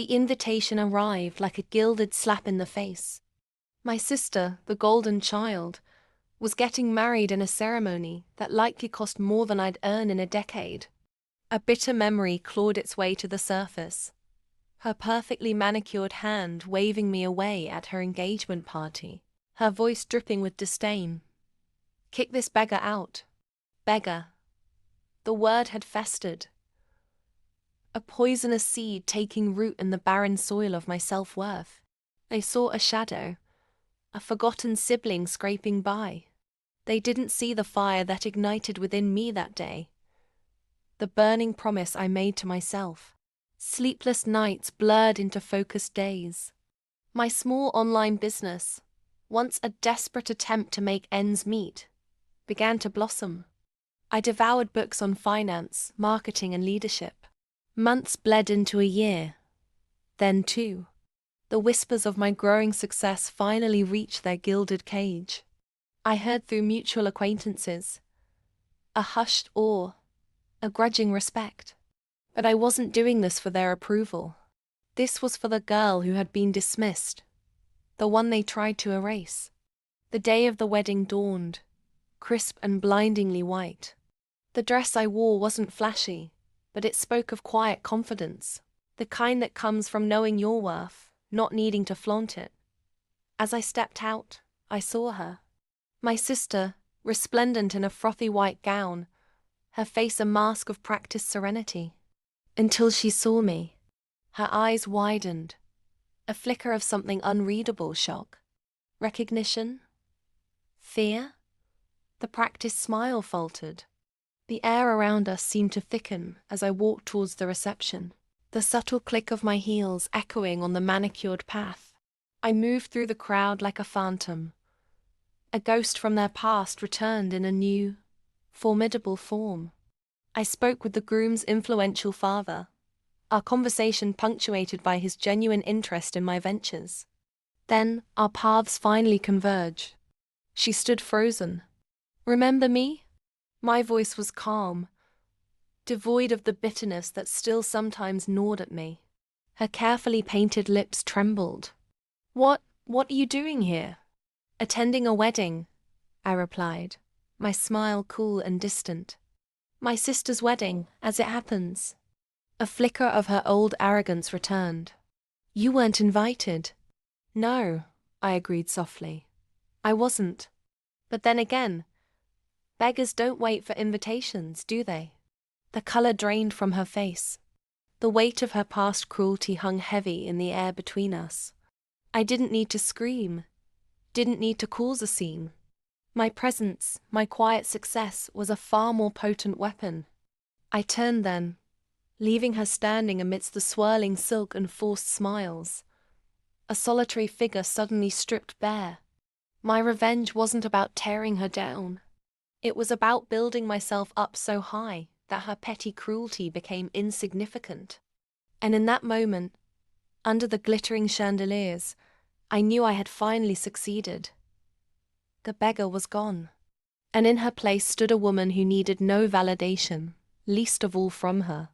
The invitation arrived like a gilded slap in the face. My sister, the golden child, was getting married in a ceremony that likely cost more than I'd earn in a decade. A bitter memory clawed its way to the surface. Her perfectly manicured hand waving me away at her engagement party, her voice dripping with disdain. Kick this beggar out. Beggar. The word had festered. A poisonous seed taking root in the barren soil of my self-worth. They saw a shadow, a forgotten sibling scraping by. They didn't see the fire that ignited within me that day. The burning promise I made to myself. Sleepless nights blurred into focused days. My small online business, once a desperate attempt to make ends meet, began to blossom. I devoured books on finance, marketing, and leadership. Months bled into a year. Then, too, the whispers of my growing success finally reached their gilded cage. I heard through mutual acquaintances, a hushed awe, a grudging respect. But I wasn't doing this for their approval. This was for the girl who had been dismissed, the one they tried to erase. The day of the wedding dawned, crisp and blindingly white. The dress I wore wasn't flashy, but it spoke of quiet confidence, the kind that comes from knowing your worth, not needing to flaunt it. As I stepped out, I saw her. My sister, resplendent in a frothy white gown, her face a mask of practiced serenity. Until she saw me, her eyes widened, a flicker of something unreadable: shock, recognition, fear. The practiced smile faltered. The air around us seemed to thicken as I walked towards the reception, the subtle click of my heels echoing on the manicured path. I moved through the crowd like a phantom. A ghost from their past returned in a new, formidable form. I spoke with the groom's influential father, our conversation punctuated by his genuine interest in my ventures. Then our paths finally converged. She stood frozen. "Remember me?" My voice was calm, devoid of the bitterness that still sometimes gnawed at me. Her carefully painted lips trembled. What are you doing here?" "Attending a wedding," I replied, my smile cool and distant. "My sister's wedding, as it happens." A flicker of her old arrogance returned. "You weren't invited." "No," I agreed softly. "I wasn't. But then again, beggars don't wait for invitations, do they?" The color drained from her face. The weight of her past cruelty hung heavy in the air between us. I didn't need to scream, didn't need to cause a scene. My presence, my quiet success, was a far more potent weapon. I turned then, leaving her standing amidst the swirling silk and forced smiles. A solitary figure suddenly stripped bare. My revenge wasn't about tearing her down. It was about building myself up so high that her petty cruelty became insignificant. And in that moment, under the glittering chandeliers, I knew I had finally succeeded. The beggar was gone, and in her place stood a woman who needed no validation, least of all from her.